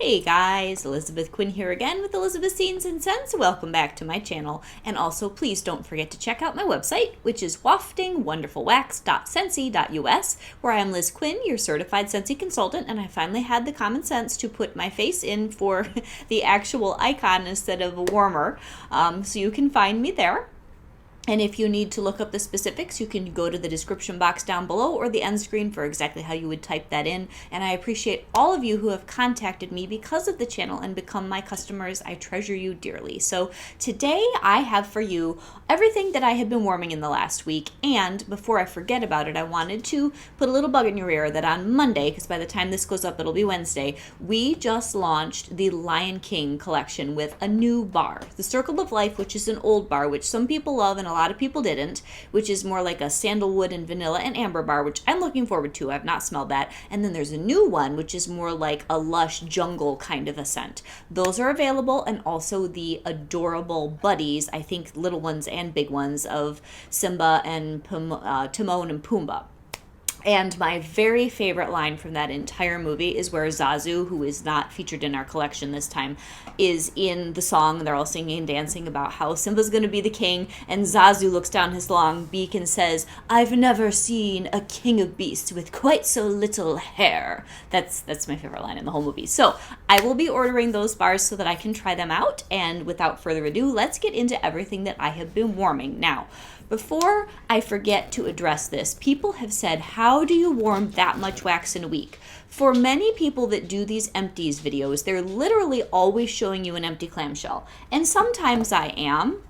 Hey guys, Elizabeth Quinn here again with Elizabeth's Scenes and Scents. Welcome back to my channel. And also please don't forget to check out my website, which is waftingwonderfulwax.scentsy.us, where I am Liz Quinn, your certified Scentsy consultant, and I finally had the common sense to put my face in for the actual icon instead of a warmer. So you can find me there. And if you need to look up the specifics, you can go to the description box down below or the end screen for exactly how you would type that in. And I appreciate all of you who have contacted me because of the channel and become my customers. I treasure you dearly. So today I have for you everything that I have been warming in the last week. And before I forget about it, I wanted to put a little bug in your ear that on Monday, because by the time this goes up, it'll be Wednesday, we just launched the Lion King collection with a new bar, the Circle of Life, which is an old bar, which some people love and a lot of people didn't, which is more like a sandalwood and vanilla and amber bar, which I'm looking forward to. I've not smelled that. And then there's a new one, which is more like a lush jungle kind of a scent. Those are available, and also the adorable buddies, I think little ones and big ones, of Simba and Timon and Pumbaa. And my very favorite line from that entire movie is where Zazu, who is not featured in our collection this time, is in the song. They're all singing and dancing about how Simba's going to be the king, and Zazu looks down his long beak and says, "I've never seen a king of beasts with quite so little hair." That's my favorite line in the whole movie. So I will be ordering those bars so that I can try them out. And without further ado, let's get into everything that I have been warming. Now, before I forget to address this, people have said, how do you warm that much wax in a week? For many people that do these empties videos, they're literally always showing you an empty clamshell. And sometimes I am,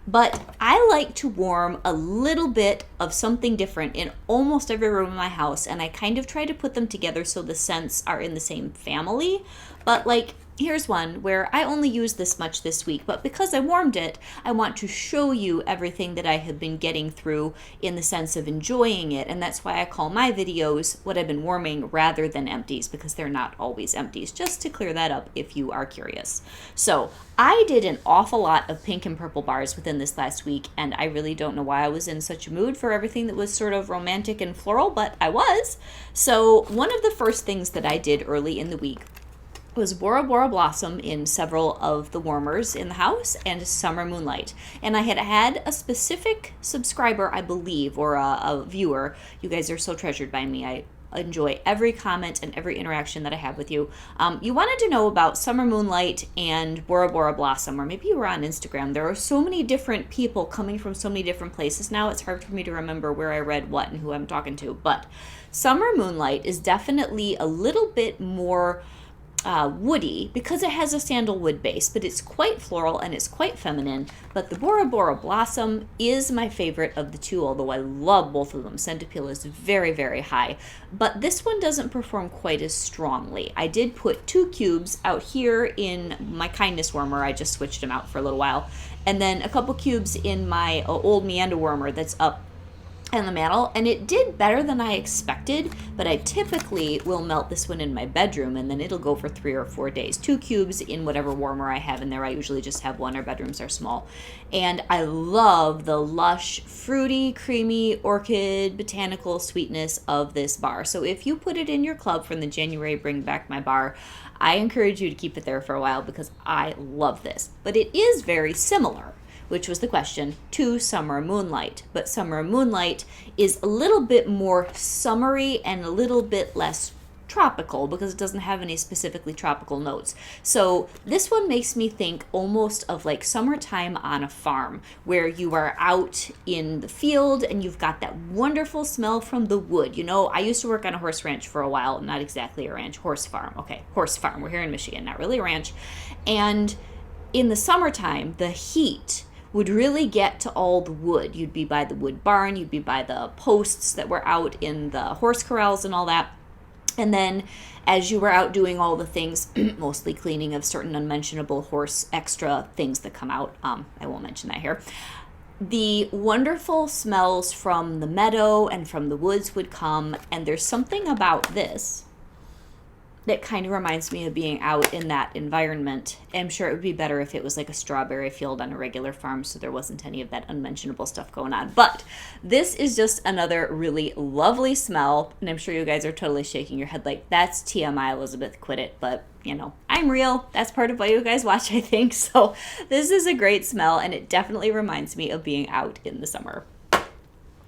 but I like to warm a little bit of something different in almost every room in my house, and I kind of try to put them together so the scents are in the same family. But like, here's one where I only used this much this week, but because I warmed it, I want to show you everything that I have been getting through in the sense of enjoying it. And that's why I call my videos what I've been warming rather than empties, because they're not always empties, just to clear that up if you are curious. So I did an awful lot of pink and purple bars within this last week, and I really don't know why I was in such a mood for everything that was sort of romantic and floral, but I was. So one of the first things that I did early in the week was Bora Bora Blossom in several of the warmers in the house, and Summer Moonlight. And I had a specific subscriber, I believe, or a viewer. You guys are so treasured by me. I enjoy every comment and every interaction that I have with you. You wanted to know about Summer Moonlight and Bora Bora Blossom, or maybe you were on Instagram. There are so many different people coming from so many different places now. It's hard for me to remember where I read what and who I'm talking to. But Summer Moonlight is definitely a little bit more woody because it has a sandalwood base, but it's quite floral and it's quite feminine. But the Bora Bora Blossom is my favorite of the two, although I love both of them. Scent appeal is very, very high, but this one doesn't perform quite as strongly. I did put 2 cubes out here in my kindness warmer. I just switched them out for a little while, and then a couple cubes in my old Meander warmer that's up and the mantle, and it did better than I expected. But I typically will melt this one in my bedroom, and then it'll go for 3 or 4 days. 2 cubes in whatever warmer I have in there. I usually just have one. Our bedrooms are small. And I love the lush, fruity, creamy, orchid, botanical sweetness of this bar. So if you put it in your club from the January Bring Back My Bar, I encourage you to keep it there for a while, because I love this. But it is very similar, which was the question, to Summer Moonlight. But Summer Moonlight is a little bit more summery and a little bit less tropical, because it doesn't have any specifically tropical notes. So this one makes me think almost of like summertime on a farm, where you are out in the field and you've got that wonderful smell from the wood. You know, I used to work on a horse ranch for a while, not exactly a ranch, horse farm. Okay, horse farm. We're here in Michigan, not really a ranch. And in the summertime, the heat would really get to all the wood. You'd be by the wood barn, you'd be by the posts that were out in the horse corrals and all that. And then as you were out doing all the things, mostly cleaning of certain unmentionable horse extra things that come out, I won't mention that here, the wonderful smells from the meadow and from the woods would come. And there's something about this that kind of reminds me of being out in that environment. I'm sure it would be better if it was like a strawberry field on a regular farm, so there wasn't any of that unmentionable stuff going on. But this is just another really lovely smell, and I'm sure you guys are totally shaking your head like, that's TMI, Elizabeth, quit it. But you know, I'm real. That's part of why you guys watch, I think. So this is a great smell, and it definitely reminds me of being out in the summer. All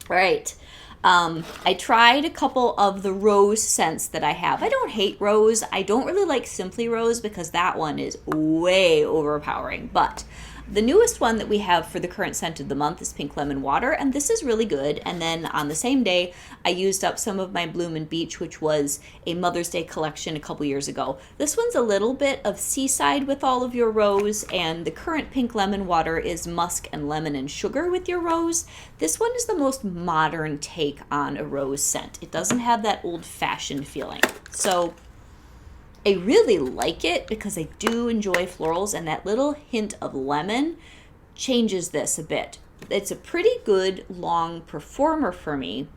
right. I tried a couple of the rose scents that I have. I don't hate rose. I don't really like Simply Rose because that one is way overpowering. But the newest one that we have for the current scent of the month is Pink Lemon Water, and this is really good. And then on the same day, I used up some of my Bloom and Beach, which was a Mother's Day collection a couple years ago. This one's a little bit of seaside with all of your rose, and the current Pink Lemon Water is musk and lemon and sugar with your rose. This one is the most modern take on a rose scent. It doesn't have that old-fashioned feeling. So I really like it because I do enjoy florals, and that little hint of lemon changes this a bit. It's a pretty good long performer for me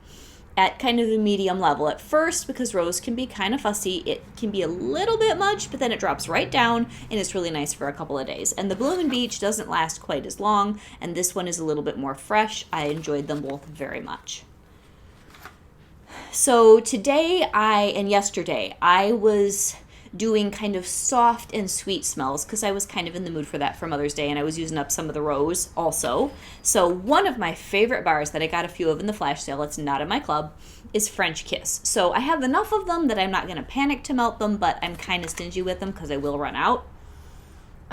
at kind of a medium level at first, because rose can be kind of fussy. It can be a little bit much, but then it drops right down, and it's really nice for a couple of days. And the Bloom and Beach doesn't last quite as long, and this one is a little bit more fresh. I enjoyed them both very much. So today and yesterday, I was doing kind of soft and sweet smells because I was kind of in the mood for that for Mother's Day, and I was using up some of the rose also. So one of my favorite bars that I got a few of in the flash sale, it's not in my club, is French Kiss. So I have enough of them that I'm not going to panic to melt them, but I'm kind of stingy with them because I will run out.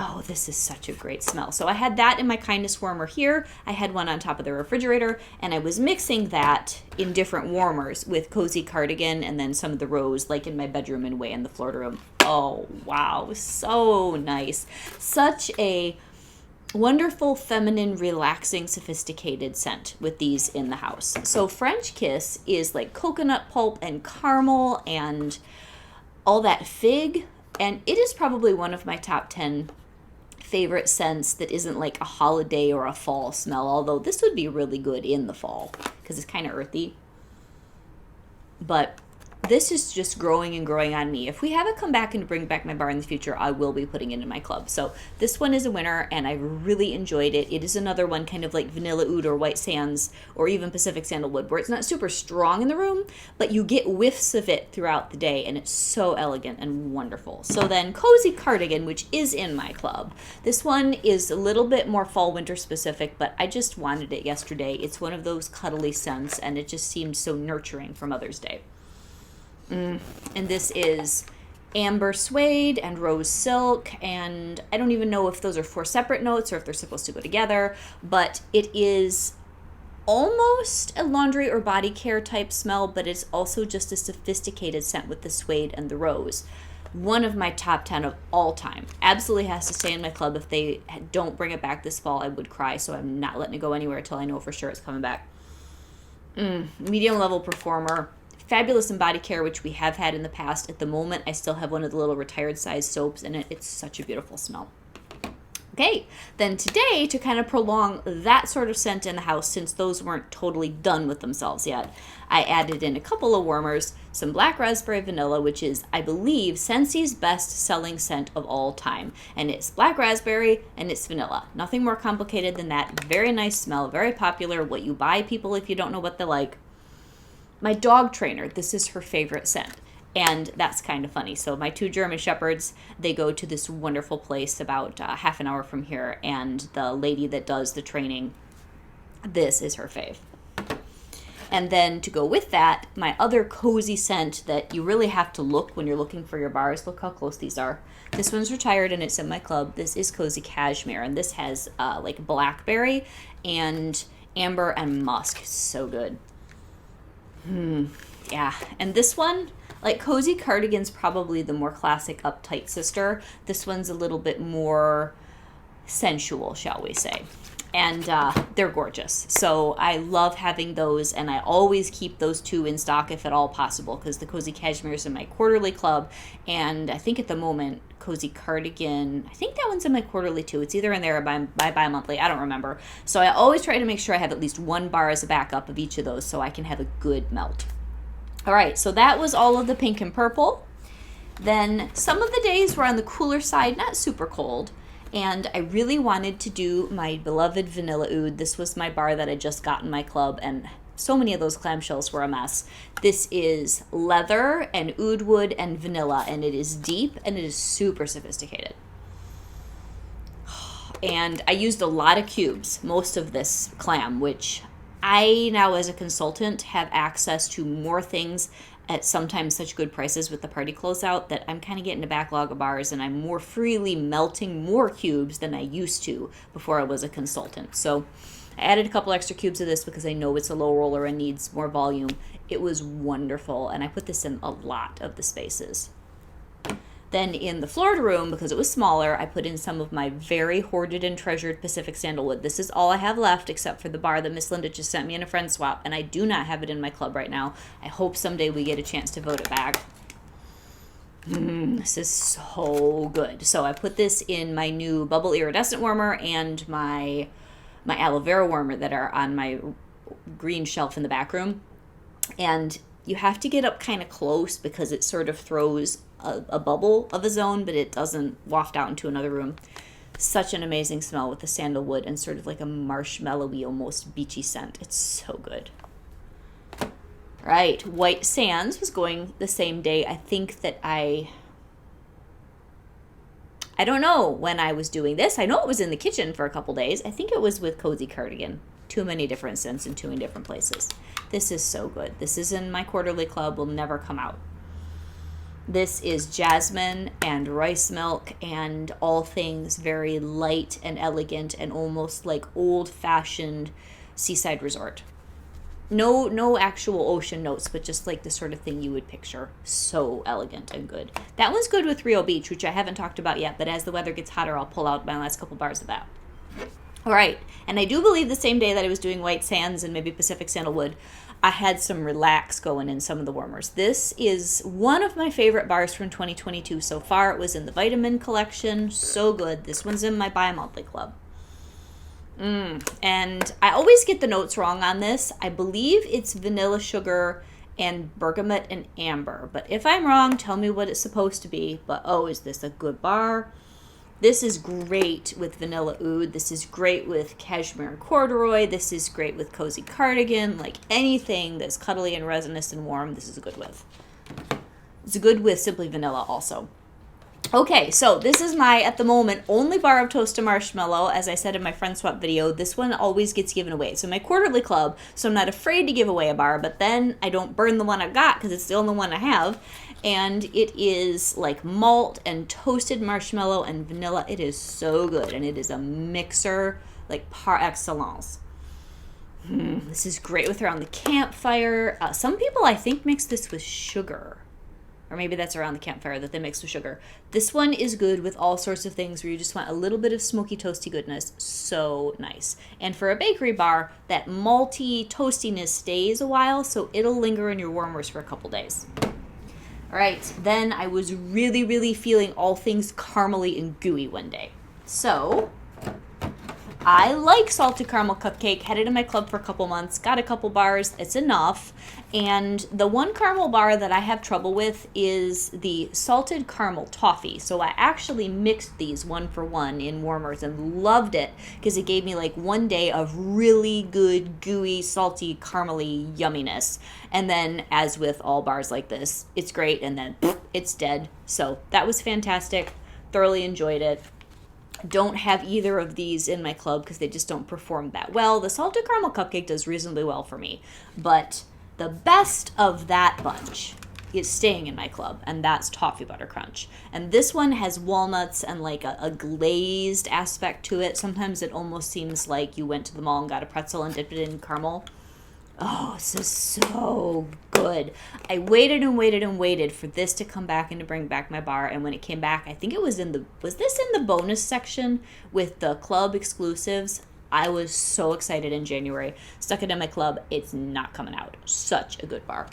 Oh, this is such a great smell. So I had that in my kindness warmer here. I had one on top of the refrigerator, and I was mixing that in different warmers with Cozy Cardigan and then some of the rose, like in my bedroom and way in the Florida room. Oh, wow. So nice. Such a wonderful, feminine, relaxing, sophisticated scent with these in the house. So French Kiss is like coconut pulp and caramel and all that fig, and it is probably one of my top 10 favorite scents that isn't like a holiday or a fall smell, although this would be really good in the fall because it's kind of earthy. But this is just growing and growing on me. If we have it come back and bring back my bar in the future, I will be putting it in my club. So this one is a winner, and I really enjoyed it. It is another one kind of like Vanilla Oud or White Sands or even Pacific Sandalwood, where it's not super strong in the room, but you get whiffs of it throughout the day, and it's so elegant and wonderful. So then Cozy Cardigan, which is in my club. This one is a little bit more fall-winter specific, but I just wanted it yesterday. It's one of those cuddly scents, and it just seemed so nurturing for Mother's Day. And this is amber suede and rose silk, and I don't even know if those are 4 separate notes or if they're supposed to go together, but it is almost a laundry or body care type smell, but it's also just a sophisticated scent with the suede and the rose. One of my top 10 of all time. Absolutely has to stay in my club. If they don't bring it back this fall, I would cry, so I'm not letting it go anywhere until I know for sure it's coming back. Medium level performer. Fabulous in body care, which we have had in the past. At the moment, I still have one of the little retired size soaps in it. It's such a beautiful smell. Okay, then today, to kind of prolong that sort of scent in the house, since those weren't totally done with themselves yet, I added in a couple of warmers, some Black Raspberry Vanilla, which is, I believe, Scentsi's best-selling scent of all time. And it's black raspberry and it's vanilla. Nothing more complicated than that. Very nice smell, very popular, what you buy people if you don't know what they like. My dog trainer, this is her favorite scent, and that's kind of funny. So my 2 German Shepherds, they go to this wonderful place about half an hour from here, and the lady that does the training, this is her fave. And then to go with that, my other cozy scent that you really have to look when you're looking for your bars, look how close these are. This one's retired and it's in my club. This is Cozy Cashmere, and this has like blackberry and amber and musk. So good. Yeah, and this one, like Cozy Cardigan's probably the more classic uptight sister. This one's a little bit more sensual, shall we say. And they're gorgeous. So I love having those, and I always keep those 2 in stock if at all possible, because the Cozy Cashmere is in my quarterly club, and I think at the moment Cozy Cardigan, I think that one's in my quarterly too. It's either in there or by bi-monthly. I don't remember. So I always try to make sure I have at least 1 bar as a backup of each of those so I can have a good melt. All right, so that was all of the pink and purple. Then some of the days were on the cooler side, not super cold, and I really wanted to do my beloved Vanilla Oud. This was my bar that I just got in my club, and So many of those clamshells were a mess. This is leather and oud wood and vanilla, and it is deep and it is super sophisticated. And I used a lot of cubes, most of this clam, which I now as a consultant have access to more things at sometimes such good prices with the party closeout that I'm kind of getting a backlog of bars, and I'm more freely melting more cubes than I used to before I was a consultant. So I added a couple extra cubes of this because I know it's a low roller and needs more volume. It was wonderful, and I put this in a lot of the spaces. Then in the Florida room, because it was smaller, I put in some of my very hoarded and treasured Pacific sandalwood. This is all I have left except for the bar that Miss Linda just sent me in a friend swap, and I do not have it in my club right now. I hope someday we get a chance to vote it back. This is so good. So I put this in my new bubble iridescent warmer and my aloe vera warmer that are on my green shelf in the back room. And you have to get up kind of close because it sort of throws a bubble of its own, but it doesn't waft out into another room. Such an amazing smell with the sandalwood and sort of like a marshmallowy, almost beachy scent. It's so good. Right, White Sands was going the same day. I think that I don't know when I was doing this. I know it was in the kitchen for a couple days. I think it was with Cozy Cardigan. Too many different scents in too many different places. This is so good. This is in my quarterly club, will never come out. This is jasmine and rice milk and all things very light and elegant and almost like old-fashioned seaside resort. No actual ocean notes, but just like the sort of thing you would picture. So elegant and good. That one's good with Rio Beach, which I haven't talked about yet, but as the weather gets hotter, I'll pull out my last couple bars of that. All right, and I do believe the same day that I was doing White Sands and maybe Pacific Sandalwood, I had some Relax going in some of the warmers. This is one of my favorite bars from 2022 so far. It was in the Vitamin collection. So good. This one's in my bi-monthly club. And I always get the notes wrong on this. I believe it's vanilla sugar and bergamot and amber. But if I'm wrong, tell me what it's supposed to be. But oh, is this a good bar? This is great with vanilla oud. This is great with cashmere and corduroy. This is great with cozy cardigan. Like anything that's cuddly and resinous and warm, this is good with. It's good with simply vanilla also. Okay, so this is my, at the moment, only bar of toasted marshmallow. As I said in my friend swap video, this one always gets given away. So my quarterly club, so I'm not afraid to give away a bar, but then I don't burn the one I've got because it's the only one I have. And it is like malt and toasted marshmallow and vanilla. It is so good, and it is a mixer like par excellence. This is great with around the campfire. Some people, I think, mix this with sugar. Or maybe that's around the campfire that they mix with sugar. This one is good with all sorts of things where you just want a little bit of smoky, toasty goodness. So nice. And for a bakery bar, that malty toastiness stays a while, so it'll linger in your warmers for a couple days. All right, then I was really, really feeling all things caramely and gooey one day. So I like salted caramel cupcake. Had it in my club for a couple months. Got a couple bars. It's enough. And the one caramel bar that I have trouble with is the salted caramel toffee. So I actually mixed these one for one in warmers and loved it because it gave me like one day of really good, gooey, salty, caramely yumminess. And then, as with all bars like this, it's great and then it's dead. So that was fantastic. Thoroughly enjoyed it. Don't have either of these in my club because they just don't perform that well. The salted caramel cupcake does reasonably well for me, but the best of that bunch is staying in my club, and that's toffee butter crunch. And this one has walnuts and like a glazed aspect to it. Sometimes it almost seems like you went to the mall and got a pretzel and dipped it in caramel. Oh, this is so good. I waited and waited and waited for this to come back and to bring back my bar. And when it came back, I think it was this in the bonus section with the club exclusives? I was so excited in January. Stuck it in my club. It's not coming out. Such a good bar.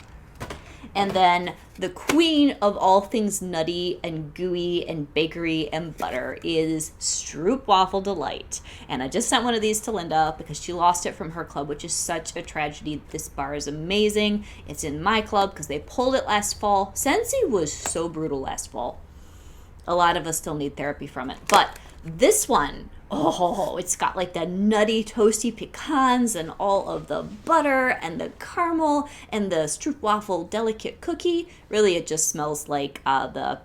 And then the queen of all things nutty and gooey and bakery and butter is Stroopwafel Delight. And I just sent one of these to Linda because she lost it from her club, which is such a tragedy. This bar is amazing. It's in my club because they pulled it last fall. Scentsy was so brutal last fall. A lot of us still need therapy from it. But This one, oh, it's got like the nutty toasty pecans and all of the butter and the caramel and the stroopwafel delicate cookie. Really, it just smells like the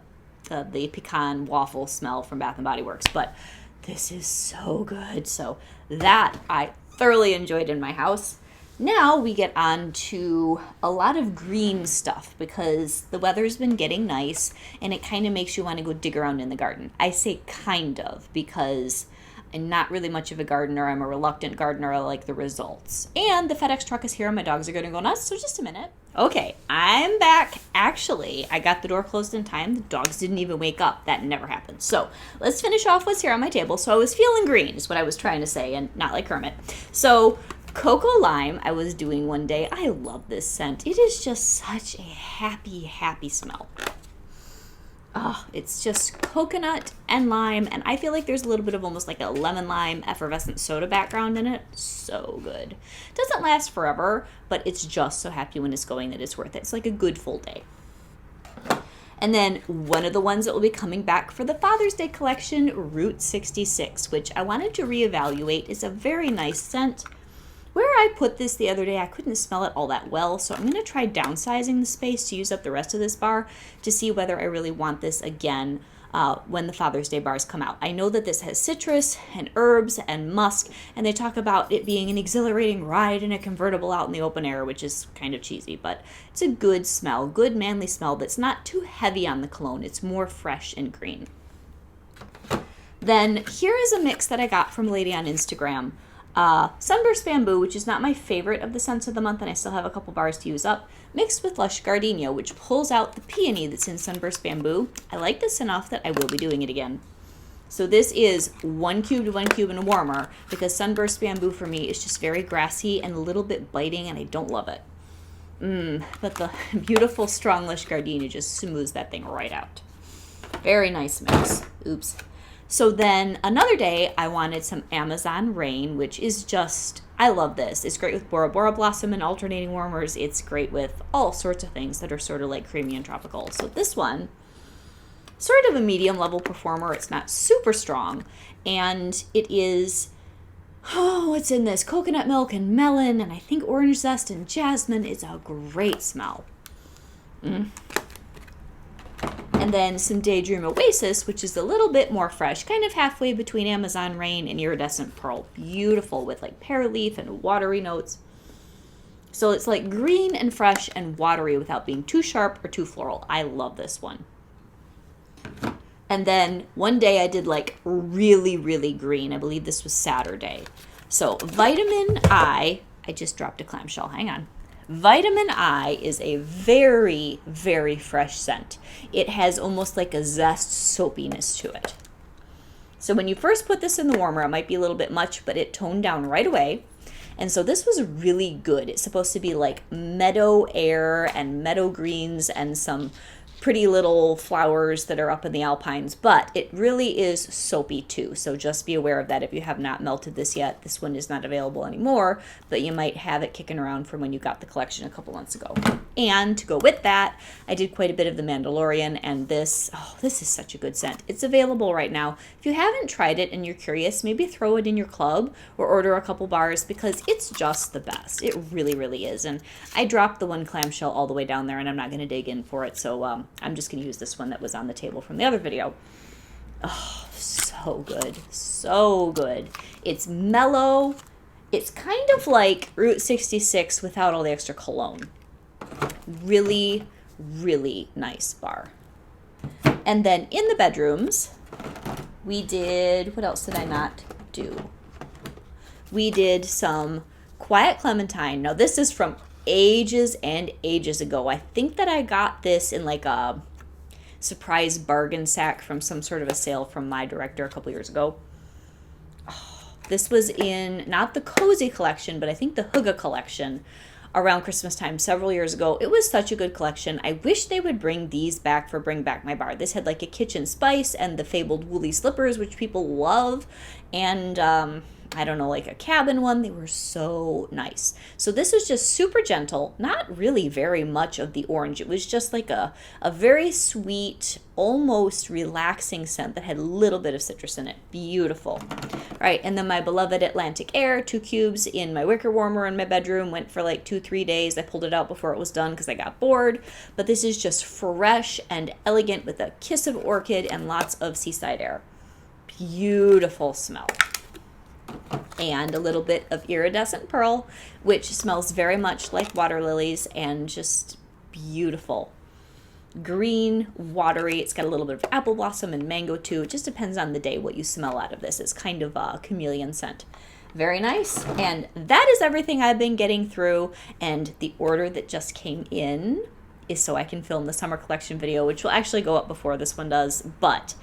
pecan waffle smell from Bath and Body Works. But this is so good. So that I thoroughly enjoyed in my house. Now we get on to a lot of green stuff because the weather's been getting nice and it kind of makes you want to go dig around in the garden. I say kind of because I'm not really much of a gardener. I'm a reluctant gardener. I like the results. And the FedEx truck is here and my dogs are going to go nuts, so just a minute. Okay, I'm back. Actually, I got the door closed in time. The dogs didn't even wake up. That never happened. So let's finish off what's here on my table. So I was feeling green is what I was trying to say, and not like Kermit. So Cocoa Lime I was doing one day. I love this scent. It is just such a happy, happy smell. Oh, it's just coconut and lime, and I feel like there's a little bit of almost like a lemon lime effervescent soda background in it. So good. Doesn't last forever, but it's just so happy when it's going that it's worth it. It's like a good full day. And then one of the ones that will be coming back for the Father's Day collection, Route 66, which I wanted to reevaluate. Is a very nice scent. Where I put this the other day, I couldn't smell it all that well, so I'm going to try downsizing the space to use up the rest of this bar to see whether I really want this again when the Father's Day bars come out. I know that this has citrus and herbs and musk, and they talk about it being an exhilarating ride in a convertible out in the open air, which is kind of cheesy, but it's a good smell, good manly smell that's not too heavy on the cologne. It's more fresh and green. Then here is a mix that I got from a lady on Instagram. Sunburst Bamboo, which is not my favorite of the scents of the month, and I still have a couple bars to use up, mixed with Lush Gardenia, which pulls out the peony that's in Sunburst Bamboo. I like this enough that I will be doing it again. So this is 1 cube to 1 cube and a warmer, because Sunburst Bamboo for me is just very grassy and a little bit biting, and I don't love it. But the beautiful strong Lush Gardenia just smooths that thing right out. Very nice mix. Oops. So then another day, I wanted some Amazon Rain, which is just, I love this. It's great with Bora Bora Blossom and alternating warmers. It's great with all sorts of things that are sort of like creamy and tropical. So this one, sort of a medium level performer. It's not super strong. And it is, what's in this? Coconut milk and melon, and I think orange zest and jasmine. It's a great smell. And then some Daydream Oasis, which is a little bit more fresh, kind of halfway between Amazon Rain and Iridescent Pearl. Beautiful with like pear leaf and watery notes. So it's like green and fresh and watery without being too sharp or too floral. I love this one. And then one day I did like really, really green. I believe this was Saturday. So Vitamin I just dropped a clamshell. Hang on. Vitamin I is a very, very fresh scent. It has almost like a zest soapiness to it. So when you first put this in the warmer, it might be a little bit much, but it toned down right away. And so this was really good. It's supposed to be like meadow air and meadow greens and some pretty little flowers that are up in the alpines, but it really is soapy too. So just be aware of that if you have not melted this yet. This one is not available anymore, but you might have it kicking around from when you got the collection a couple months ago. And to go with that, I did quite a bit of the Mandalorian, and this is such a good scent. It's available right now. If you haven't tried it and you're curious, maybe throw it in your club or order a couple bars because it's just the best. It really, really is. And I dropped the one clamshell all the way down there, and I'm not going to dig in for it, so I'm just going to use this one that was on the table from the other video. Oh, so good. So good. It's mellow. It's kind of like Route 66 without all the extra cologne. Really, really nice bar. And then in the bedrooms, we did, what else did I not do? We did some Quiet Clementine. Now this is from ages and ages ago. I think that I got this in like a surprise bargain sack from some sort of a sale from my director a couple years ago. Oh, this was in not the Cozy collection, but I think the Hygge collection around Christmas time several years ago. It was such a good collection. I wish they would bring these back for Bring Back My Bar. This had like a kitchen spice and the fabled woolly slippers, which people love, and I don't know, like a cabin one. They were so nice. So this was just super gentle, not really very much of the orange. It was just like a very sweet, almost relaxing scent that had a little bit of citrus in it. Beautiful. All right, and then my beloved Atlantic Air, 2 cubes in my wicker warmer in my bedroom. Went for like 2-3 days. I pulled it out before it was done because I got bored. But this is just fresh and elegant with a kiss of orchid and lots of seaside air. Beautiful smell. And a little bit of iridescent pearl, which smells very much like water lilies and just beautiful. Green, watery. It's got a little bit of apple blossom and mango too. It just depends on the day what you smell out of this. It's kind of a chameleon scent. Very nice. And that is everything I've been getting through. And the order that just came in is so I can film the summer collection video, which will actually go up before this one does. But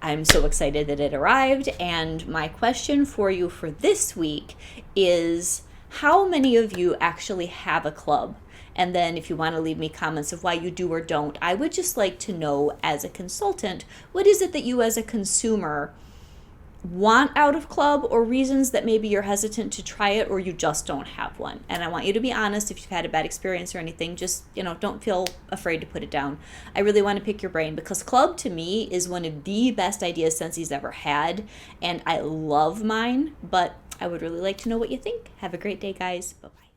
I'm so excited that it arrived, and my question for you for this week is how many of you actually have a club? And then if you want to leave me comments of why you do or don't, I would just like to know as a consultant, what is it that you as a consumer want out of club, or reasons that maybe you're hesitant to try it or you just don't have one. And I want you to be honest. If you've had a bad experience or anything, just, don't feel afraid to put it down. I really want to pick your brain because club to me is one of the best ideas Scentsy's ever had, and I love mine, but I would really like to know what you think. Have a great day, guys. Bye-bye.